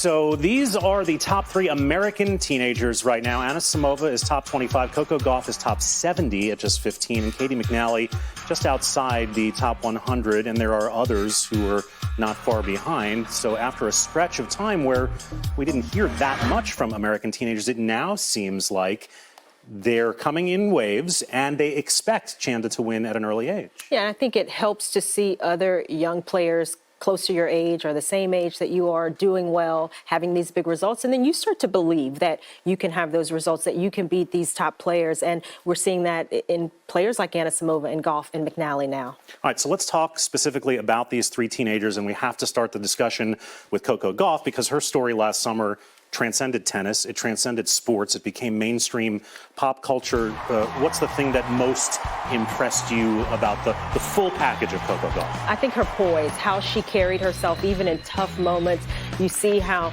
so these are the top 3 American teenagers right now. Anisimova is top 25, Coco Gauff is top 70 at just 15, and Katie McNally just outside the top 100, and there are others who are not far behind. So after a stretch of time where we didn't hear that much from American teenagers, it now seems like they're coming in waves, and they expect Chanda to win at an early age. Yeah, I think it helps to see other young players close to your age or the same age that you are doing well, having these big results. And then you start to believe that you can have those results, that you can beat these top players. And we're seeing that in players like Anisimova and Gauff and McNally now. All right, so let's talk specifically about these 3 teenagers. And we have to start the discussion with Coco Gauff because her story last summer transcended tennis, it transcended sports, it became mainstream pop culture. What's the thing that most impressed you about the full package of Coco Gauff? I think her poise, how she carried herself even in tough moments. You see how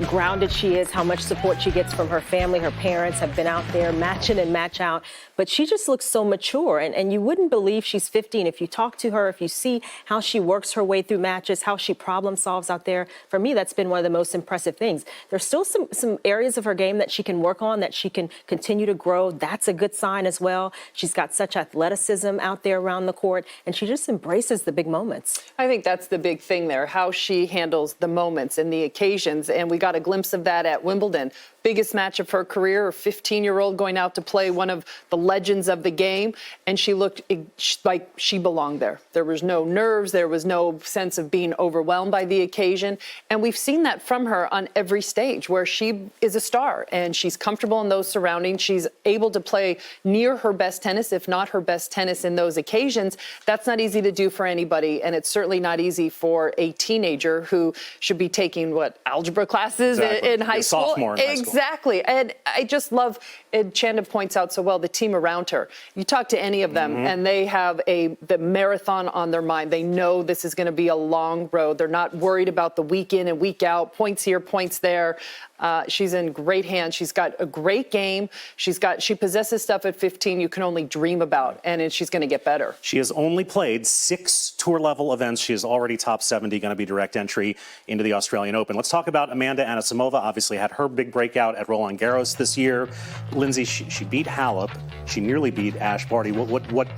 grounded she is, how much support she gets from her family. Her parents have been out there match in and match out. But she just looks so mature, and you wouldn't believe she's 15. If you talk to her, if you see how she works her way through matches, how she problem solves out there, for me, that's been one of the most impressive things. There's still some areas of her game that she can work on, that she can continue to grow. That's a good sign as well. She's got such athleticism out there around the court, and she just embraces the big moments. I think that's the big thing there, how she handles the moments and the occasions, and we got a glimpse of that at Wimbledon. Biggest match of her career, a 15-year-old going out to play one of the legends of the game, and she looked like she belonged there. There was no nerves, there was no sense of being overwhelmed by the occasion, and we've seen that from her on every stage where she is a star, and she's comfortable in those surroundings. She's able to play near her best tennis, if not her best tennis in those occasions. That's not easy to do for anybody, and it's certainly not easy for a teenager who should be taking, algebra classes in high school? Sophomore in high school. Exactly. And I just love, and Chanda points out so well, the team around her. You talk to any of them, and they have the marathon on their mind. They know this is going to be a long road. They're not worried about the week in and week out, points here, points there. She's in great hands. She's got a great game. She possesses stuff at 15 you can only dream about, and she's going to get better. She has only played 6 tour-level events. She is already top 70, going to be direct entry into the Australian Open. Let's talk about Amanda Anisimova. Obviously had her big breakout at Roland Garros this year. Lindsay, she beat Halep. She nearly beat Ash Barty. What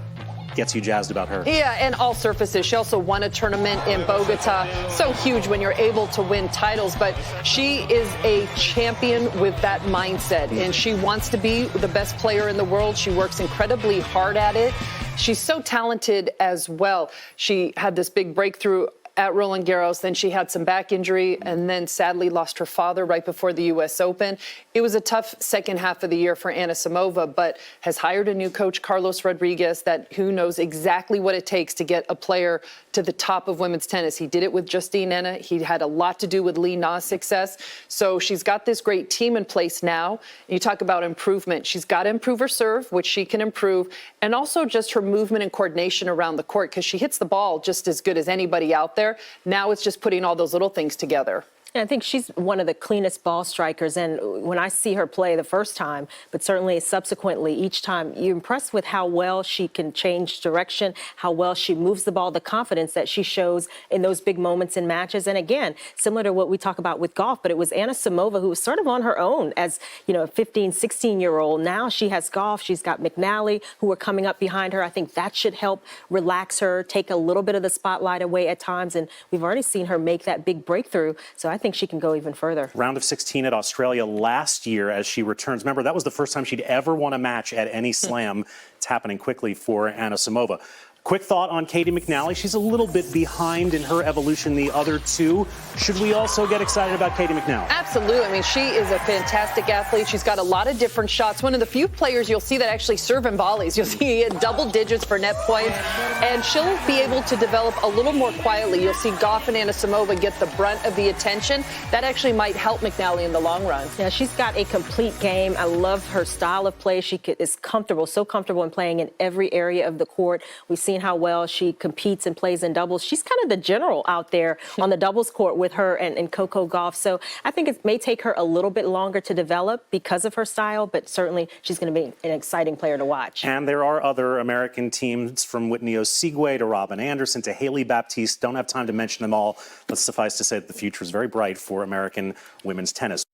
gets you jazzed about her? Yeah, and all surfaces. She also won a tournament in Bogota. So huge when you're able to win titles, but she is a champion with that mindset, and she wants to be the best player in the world. She works incredibly hard at it. She's so talented as well. She had this big breakthrough at Roland Garros, then she had some back injury, and then sadly lost her father right before the U.S. Open. It was a tough second half of the year for Anisimova, but has hired a new coach, Carlos Rodriguez, who knows exactly what it takes to get a player to the top of women's tennis. He did it with Justine Henin. He had a lot to do with Li Na's success. So she's got this great team in place now. You talk about improvement. She's got to improve her serve, which she can improve, and also just her movement and coordination around the court, because she hits the ball just as good as anybody out there. Now it's just putting all those little things together. I think she's one of the cleanest ball strikers, and when I see her play the first time, but certainly subsequently each time, you're impressed with how well she can change direction, how well she moves the ball, the confidence that she shows in those big moments in matches. And again, similar to what we talk about with Gauff, but it was Anisimova who was sort of on her own as, a 15, 16-year-old. Now she has Gauff, she's got McNally who are coming up behind her. I think that should help relax her, take a little bit of the spotlight away at times, and we've already seen her make that big breakthrough. So I think she can go even further. Round of 16 at Australia last year as she returns. Remember, that was the first time she'd ever won a match at any slam. It's happening quickly for Anisimova. Quick thought on Katie McNally. She's a little bit behind in her evolution, the other two. Should we also get excited about Katie McNally? Absolutely. I mean, she is a fantastic athlete. She's got a lot of different shots. One of the few players you'll see that actually serve in volleys. You'll see double digits for net points, and she'll be able to develop a little more quietly. You'll see Gauff and Anisimova get the brunt of the attention. That actually might help McNally in the long run. Yeah, she's got a complete game. I love her style of play. She is comfortable, so comfortable in playing in every area of the court. We've seen seen how well she competes and plays in doubles. She's kind of the general out there on the doubles court with her and Coco Gauff. So I think it may take her a little bit longer to develop because of her style, but certainly she's going to be an exciting player to watch. And there are other American teams, from Whitney Osigwe to Robin Anderson to Haley Baptiste. Don't have time to mention them all, but suffice to say that the future is very bright for American women's tennis.